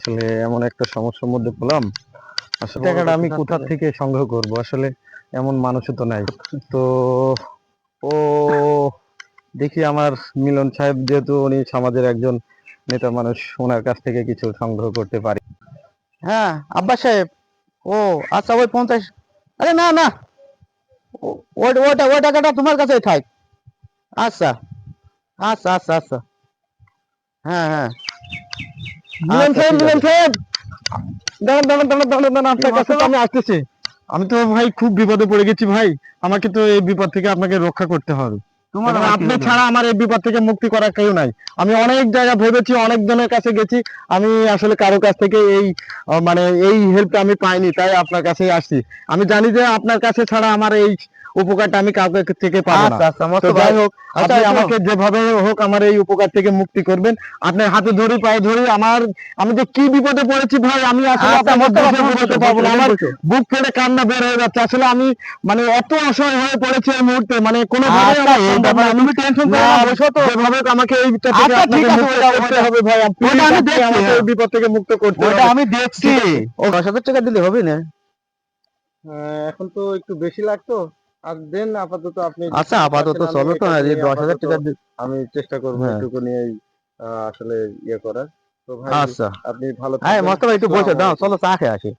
আসলে এমন একটা সমস্যার মধ্যে পড়লাম। আসলে টাকাটা আমি কোথা থেকে সংগ্রহ করব? আসলে এমন মানুষও তো নাই। তো ও দেখি আমার মিলন সাহেব যেহেতু উনি সমাজের একজন নেতা মানুষ, ওনার কাছ থেকে কিছু সংগ্রহ করতে পারি। হ্যাঁ আব্বাস সাহেব। ও আচ্ছা, ওই 50। আরে না না, ওই টাকাটা তোমার কাছেই থাক। আচ্ছা আচ্ছা আচ্ছা আচ্ছা। হ্যাঁ হ্যাঁ। মিলন আচ্ছা সাহেব, ঠিক মিলন আছে। সাহেব, দাঁড়ান দাঁড়ান দাঁড়ান দাঁড়ান দাঁড়ান, আপনার কাছে তো আমি আসতেছি। আমি তো ভাই খুব বিপদে পড়ে গেছি ভাই। আমাকে তো এই বিপদ থেকে আপনাকে রক্ষা করতে হবে। তোমার এবং আবার কি আপনি হলো? ছাড়া আমার এই বিপদ থেকে মুক্তি করার কেউ নাই। আমি অনেক জায়গা ভেবেছি, অনেক জনের কাছে গেছি। আমি আসলে কারো কাছ থেকে এই মানে এই হেল্পটা আমি পাইনি, তাই আপনার কাছেই আসছি। আমি জানি যে আপনার কাছে ছাড়া আমার এই উপকারটা আমি কাউকে থেকে পাবো না। আচ্ছা আচ্ছা তো মস্ত ভাই। যাই হোক, আচ্ছা আপনি শোনো। আমাকে যেভাবে হোক আমার এই উপকার থেকে মুক্তি করবেন। আপনার হাতে ধরি, পায়ে ধরি। আমি যে কি বিপদে পড়েছি ভাই, আমি আসলে আচ্ছা আপনাকে মোস্তফা, বুঝে তুমি বোঝাতে বসো পারবো বসো, না। এখানে আমার বসো। বুক ফেটে কান্না বের হয়ে যাচ্ছে। আসলে আমি মানে এত অসহায় হয়ে পড়েছি এই মুহূর্তে, মানে কোনোভাবেই আচ্ছা আমার এই সম্ভব না। ব্যাপারে আমি তুমি টেনশন করো না, না, বসো তো। যেভাবে হোক আমাকে এইটা থেকে আচ্ছা ঠিক আপনাকে আছে, মুক্ত ওইটা করতে ওইটা হবে ভাই। ওইটা প্লিজ আমি আপনি দেখছি। আমাকে হ্যাঁ এই বিপদ থেকে মুক্ত করতে ওইটা হবে। আমি দেখছি। ঠিক আছে। ও 10,000 টাকা দিলে হবে না? এখন তো একটু বেশি লাগতো। আর দেন আপাতত আপনি আচ্ছা যেটুকু আপাতত পারছেন আমি চলো তো, এটাকে এই নিয়ে 10,000 আপাতত টাকা আমি চেষ্টা করবো হ্যাঁ। এটুকু নিয়েই আসলে ইয়ে করার। তো ভাই, আচ্ছা। আপনি ভালো হ্যাঁ থাকবেন। মোস্তফা একটু বসে আসসালামু দাও, আলাইকুম। চলো চা খেয়ে আসি।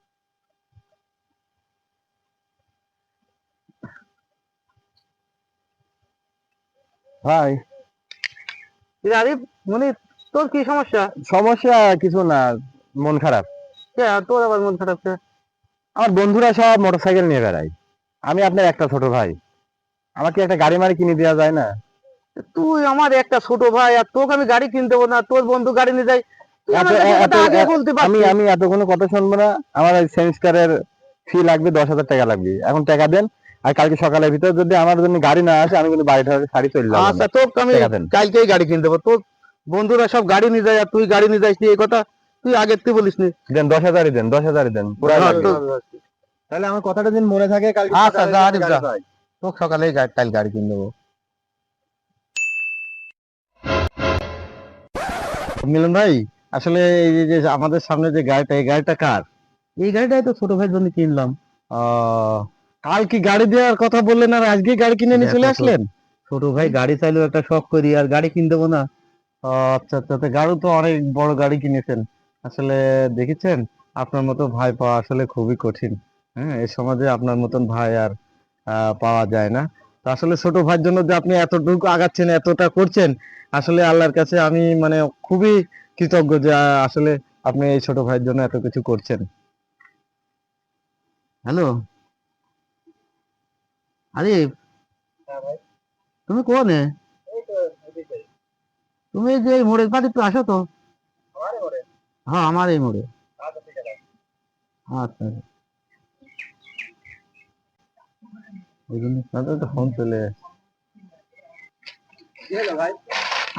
ভাই, আরে মানে তোর কি সমস্যা? সমস্যা কিছু না, মন খারাপ। কে তোর আবার মন খারাপ কে? আমার বন্ধুরা সব মোটরসাইকেল নিয়ে বেড়ায়। আমি আপনার একটা ছোট ভাই, আমাকে একটা গাড়ি মারি কিনে দেওয়া যায় না? তুই আমার একটা ছোট ভাই, আর তোকে আমি গাড়ি কিনতে দেবো না? তোর বন্ধু গাড়ি নিয়ে যায়, তুই এত আমার কাছে এত কথা আগে বলতে আমি পারতিস। আমি এত কোনো কথা শুনবো না। আমার ওই সেমিস্টারের ফি লাগবে, 10,000 টাকা লাগবে। এখন টাকা দেন। আর কালকে সকালের ভিতরে যদি আমার জন্য গাড়ি না আসে, আমি কিন্তু বাড়িটা ছাড়ি চলে যাবো না। আচ্ছা তোকে আমি টাকা দেন। কালকেই গাড়ি কিনে দেবো। তোর বন্ধুরা সব গাড়ি নিয়ে যায় আর তুই গাড়ি নিয়ে যাইস নি, এই কথা তুই আগের থেকে বলিস নি। দেন 10,000ই দেন, 10,000ই দেন, পুরাই হ্যাঁ লাগবে। তো তাহলে আমার কথাটা দিন মনে থাকে, কালকে আচ্ছা সকালে যা যেন আরিফ গাড়ি যা, পাই। তোকে সকালেই কাল গাড়ি কিনে দেবো। মিলন ভাই, আসলে এই যে আমাদের সামনে যে গাড়িটা, এই গাড়িটা কার? এই গাড়িটাই তো ছোট ভাইয়ের জন্য কিনলাম। আহ কাল কি গাড়ি দেওয়ার কথা বললেন আর আজকে গাড়ি কিনে নিয়ে চলে দেখো তো, আসলেন? ছোট ভাই গাড়ি চাইলেও একটা শখ করি, আর গাড়ি কিনে দেবো না? আচ্ছা আচ্ছা, তো গাড়ি তো অনেক বড় গাড়ি কিনেছেন। আসলে দেখেছেন, আপনার মতো ভাই পাওয়া আসলে খুবই কঠিন। হ্যাঁ, এই সমাজে আপনার মতন ভাই আর পাওয়া যায় না। তো আসলে ছোট ভাইয়ের জন্য যে আপনি এতটুকু আগাচ্ছেন, এতটা করছেন, আসলে আল্লাহর কাছে আমি মানে খুবই কৃতজ্ঞ যে আসলে আপনি এই ছোট ভাইয়ের জন্য এত কিছু করছেন। হ্যালো, আরে তুমি কোনে? তুমি এই যে এই মোড়ের পাশে একটু আসো তো। হ্যাঁ আমার এই মোড়ে। আচ্ছা। ওই জন্য আপনাদের তো ফোন চলে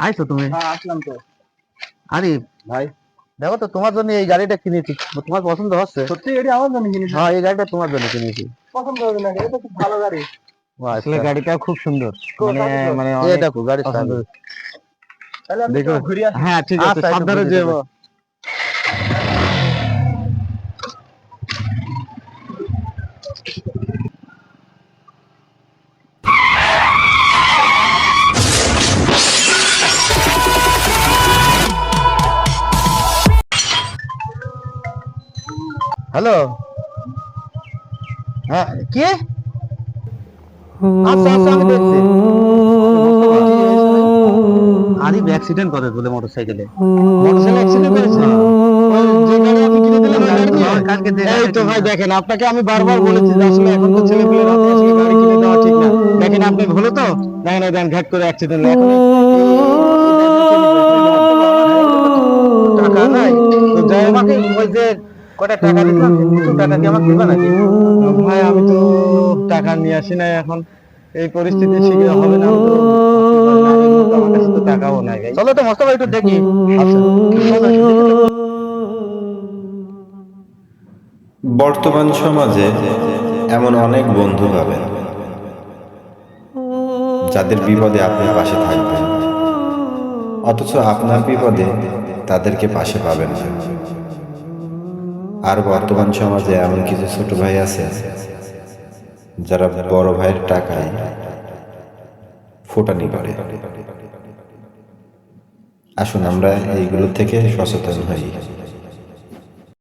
আইছো তুমি? আসলাম তো। আরে ভাই, দেখো তো, তোমার জন্য এই গাড়িটা কিনেছি। তোমার পছন্দ হচ্ছে? সত্যি এটি আমার জন্য কিনেছেন? হ্যাঁ এই গাড়িটা তোমার জন্য কিনেছি। পছন্দ হবে না, এটা তো খুব ভালো গাড়ি। ও আসলে আচ্ছা। গাড়িটা খুব সুন্দর, মানে মানে এ অনেক দেখো গাড়ির পছন্দ চাবি। হয়েছে। তাহলে আমি একটু ঘুরে আসি। হ্যাঁ ঠিক আছে, আচ্ছা একটু সাবধানে ঘুরে যেও। যাবে। হ্যালো, হ্যাঁ কি? আচ্ছা আচ্ছা আমি দেখছি। আরে অ্যাক্সিডেন্ট করে বলে মোটরসাইকেলে। মোটরসাইকেল অ্যাক্সিডেন্ট করেছে? ওই যে গাড়ি আপনি কিনে দিলেন ওই গাড়ি নিয়ে? কালকে যে এই গাড়িটা তো ভাই কিনলাম। দেখেন, আপনাকে আমি বারবার বলেছি যে আসলে এখন তো ছেলেপেলের হাতে আসলে গাড়ি কিনে দেওয়া ঠিক না। দেখেন আপনি হলো তো, দেখেন এই দেন ঘাট করে অ্যাক্সিডেন্ট। এখন টাকা নাই তো যাই হোক, তোমাকে, ওই যে কটা টাকা দিলাম, কিছু টাকা কি আমাকে দিবা নাকি? ভাই আমি তো টাকা নিয়ে আসি নাই এখন। এই পরিস্থিতি শিখে হবে না, আমি তো ভাবতে পারি না। আর এই মুহূর্তে আমার কাছে তো টাকাও নাই ভাই। চলো তো মোস্তফা একটু দেখি। আচ্ছা, চলো একটু দেখি তো। বর্তমান সমাজে এমন অনেক বন্ধু পাবেন যাদের বিপদে আপনি পাশে থাকবেন, অথচ আপনার বিপদে তাদেরকে পাশে পাবেন না। আর বর্তমান সমাজে এমন কিছু ছোট ভাই আছে যারা বড় ভাইয়ের টাকায় ফুটানি করে। আসুন আমরা এইগুলো থেকে সচেতন হই।